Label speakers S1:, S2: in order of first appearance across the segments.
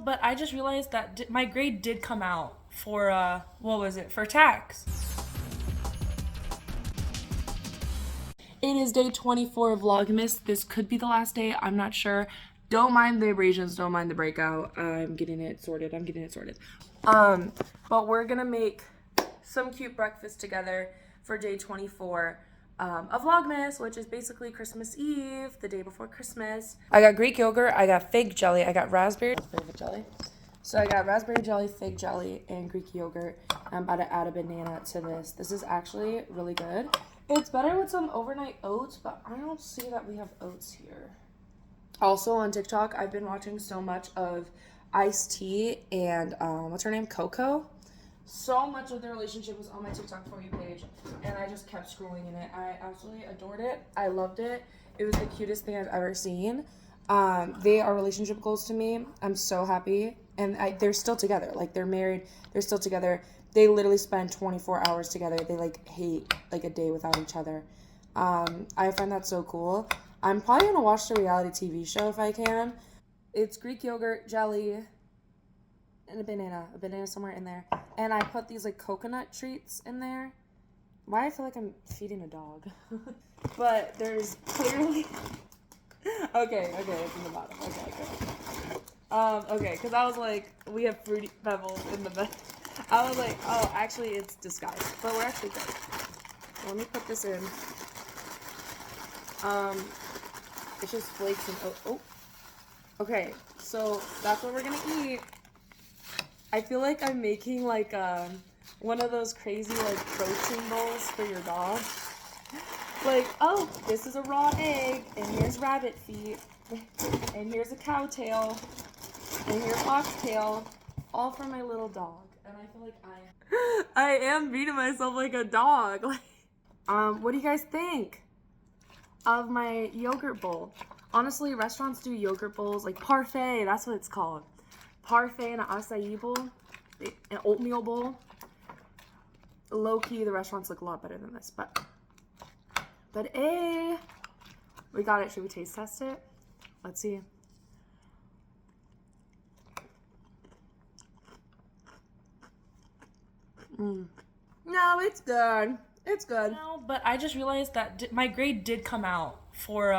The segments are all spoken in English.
S1: But I just realized that my grade did come out for, what was it, for tax. It is day 24 of Vlogmas. This could be the last day. I'm not sure. Don't mind the abrasions. Don't mind the breakout. I'm getting it sorted. But we're gonna make some cute breakfast together for day 24 of Vlogmas, which is basically Christmas Eve, the day before Christmas. I got Greek yogurt. I got fig jelly. I got raspberry jelly. So I got raspberry jelly, fig jelly, and Greek yogurt. I'm about to add a banana to this. This is actually really good. It's better with some overnight oats, but I don't see that we have oats here. Also on TikTok, I've been watching so much of Iced Tea and what's her name? Coco. So much of their relationship was on my TikTok For You page, and I just kept scrolling in it. I absolutely adored it. I loved it. It was the cutest thing I've ever seen. They are relationship goals to me. I'm so happy. And they're still together. Like, they're married. They're still together. They literally spend 24 hours together. They, like, hate, like, a day without each other. I find that so cool. I'm probably going to watch the reality TV show if I can. It's Greek yogurt, jelly, and a banana somewhere in there. And I put these, like, coconut treats in there. Why I feel like I'm feeding a dog. But there's clearly... Okay, it's in the bottom. Okay, because I was like, we have Fruity Pebbles in the bed. I was like, oh, actually, it's disguised. But we're actually good. Let me put this in. It's just flakes and oh. Okay, so that's what we're gonna eat. I feel like I'm making like one of those crazy like protein bowls for your dog. Like, oh, this is a raw egg, and here's rabbit feet, and here's a cow tail, and here's oxtail, all for my little dog. And I feel like I am beating myself like a dog. What do you guys think of my yogurt bowl? Honestly, restaurants do yogurt bowls, like parfait, that's what it's called. Parfait and an acai bowl, an oatmeal bowl. Low-key, the restaurants look a lot better than this, but hey, we got it. Should we taste test it? Let's see. No, it's good. It's good. No, but I just realized that my grade did come out for,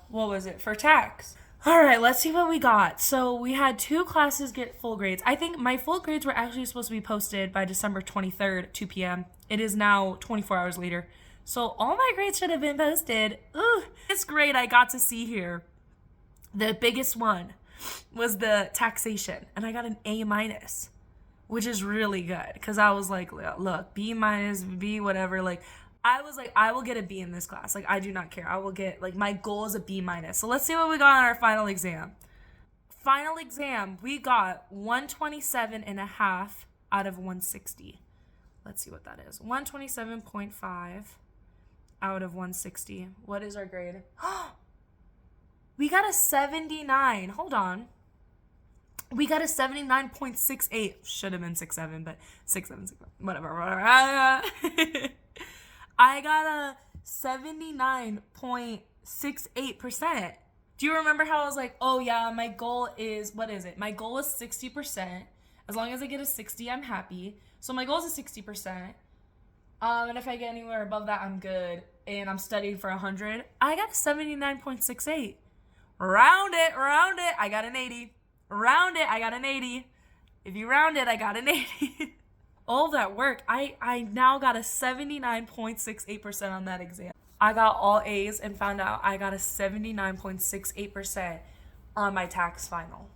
S1: what was it? For tax. All right, let's see what we got. So we had 2 classes get full grades. I think my full grades were actually supposed to be posted by December 23rd, 2 p.m. It is now 24 hours later. So all my grades should have been posted. Ooh, this grade I got to see here. The biggest one was the taxation, and I got an A-, which is really good because I was like, look, B-, B, whatever. Like, I was like, I will get a B in this class. Like, I do not care. I will get, like, my goal is a B-. So let's see what we got on our final exam. Final exam, we got 127.5 out of 160. Let's see what that is. 127.5 out of 160. What is our grade? We got a 79. Hold on. We got a 79.68. Should have been 6.7, but 6.7, whatever. I got a 79.68%. Do you remember how I was like, oh yeah, my goal is, what is it? My goal is 60%. As long as I get a 60, I'm happy. So my goal is a 60%. And if I get anywhere above that, I'm good. And I'm studying for 100. I got 79.68. Round it. I got an 80. Round it. I got an 80. If you round it, I got an 80. All that work. I now got a 79.68% on that exam. I got all A's and found out I got a 79.68% on my tax final.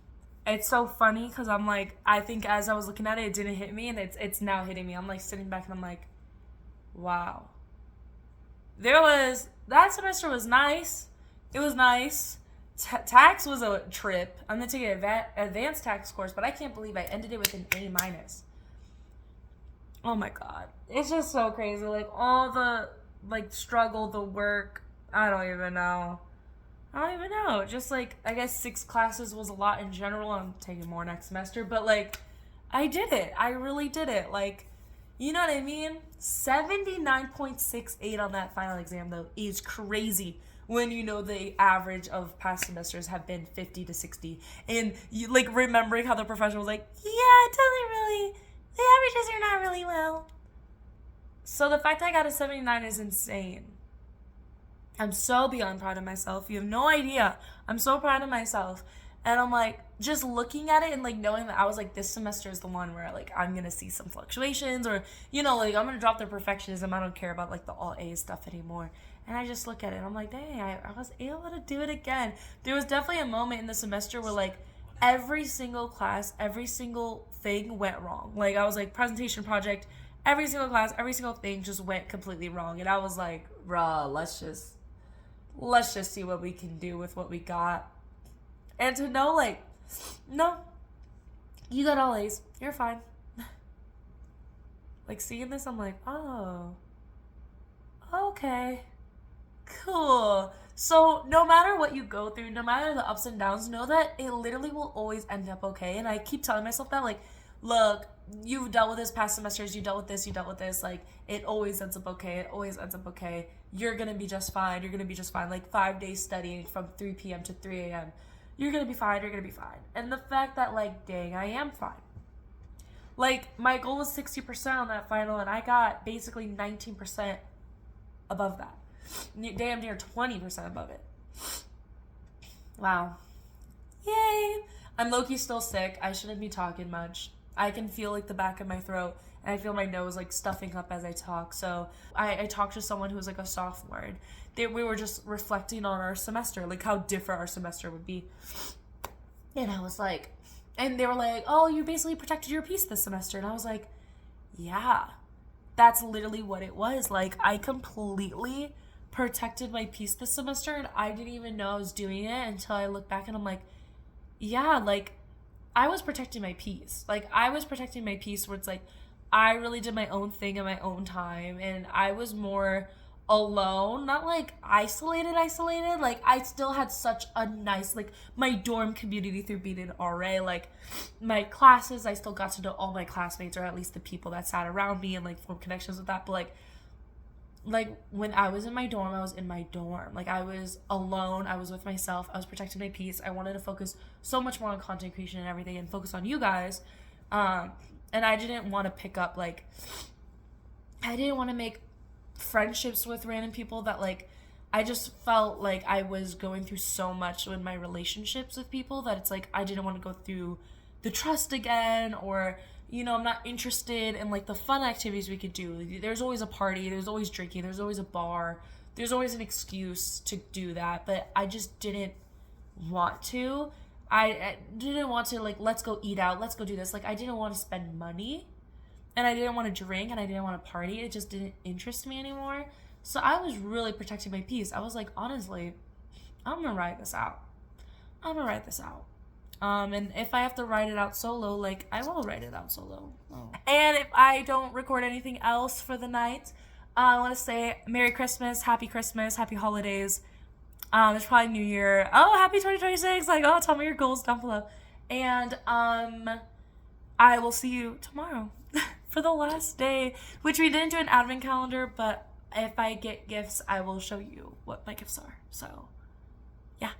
S1: It's so funny because I'm like, I think as I was looking at it, it didn't hit me, and it's now hitting me. I'm like sitting back and I'm like, wow. That semester was nice. It was nice. Tax was a trip. I'm going to take an advanced tax course, but I can't believe I ended it with an A-. Oh my God. It's just so crazy. Like, all the, like, struggle, the work, I don't even know. Just, like, I guess 6 classes was a lot in general. I'm taking more next semester. But, like, I did it. I really did it. Like, you know what I mean? 79.68 on that final exam, though, is crazy. when you know the average of past semesters have been 50 to 60. And you like remembering how the professor was like, yeah, it doesn't really, the averages are not really well. So the fact that I got a 79 is insane. I'm so beyond proud of myself. You have no idea. I'm so proud of myself. And I'm like, just looking at it and like knowing that I was like, this semester is the one where like I'm going to see some fluctuations, or, you know, like I'm going to drop the perfectionism. I don't care about like the all A stuff anymore. And I just look at it and I'm like, dang, I was able to do it again. There was definitely a moment in the semester where like every single class, every single thing went wrong. Like I was like, presentation project, every single class, every single thing just went completely wrong. And I was like, bruh, let's just see what we can do with what we got. And to know, like, no, you got all A's. You're fine. Like, seeing this, I'm like, oh, okay, cool. So no matter what you go through, no matter the ups and downs, know that it literally will always end up okay. And I keep telling myself that, like, look, you've dealt with this past semesters, you dealt with this, like, it always ends up okay, you're gonna be just fine, like 5 days studying from 3 p.m. to 3 a.m., you're gonna be fine, and the fact that, like, dang, I am fine. Like, my goal was 60% on that final, and I got basically 19% above that, damn near 20% above it. Wow. Yay. I'm low-key still sick. I shouldn't be talking much. I can feel like the back of my throat, and I feel my nose like stuffing up as I talk. So I talked to someone who was like a sophomore, and we were just reflecting on our semester, like how different our semester would be. And I was like, and they were like, oh, you basically protected your peace this semester. And I was like, yeah, that's literally what it was. Like, I completely protected my peace this semester, and I didn't even know I was doing it until I look back and I'm like, yeah, like, I was protecting my peace. Like, I was protecting my peace where it's like, I really did my own thing in my own time, and I was more alone, not like isolated. Like, I still had such a nice, like, my dorm community through being an RA, like, my classes, I still got to know all my classmates, or at least the people that sat around me, and like form connections with that. But like when I was in my dorm, I was in my dorm. Like, I was alone, I was with myself, I was protecting my peace. I wanted to focus so much more on content creation and everything, and focus on you guys. And I didn't want to pick up, like, I didn't want to make friendships with random people that, like, I just felt like I was going through so much in my relationships with people that it's like I didn't want to go through the trust again, or, you know, I'm not interested in like the fun activities we could do. There's always a party, there's always drinking, there's always a bar, there's always an excuse to do that, but I just didn't want to. I didn't want to, like, let's go eat out, let's go do this. Like, I didn't want to spend money, and I didn't want to drink, and I didn't want to party. It just didn't interest me anymore. So I was really protecting my peace. I was like, honestly, I'm gonna ride this out. And if I have to write it out solo, like, I will write it out solo. Oh. And if I don't record anything else for the night, I want to say Merry Christmas, Happy Holidays. It's probably New Year. Oh, happy 2026. Like, oh, tell me your goals down below. And I will see you tomorrow for the last day, which we didn't do an advent calendar, but if I get gifts, I will show you what my gifts are. So, yeah.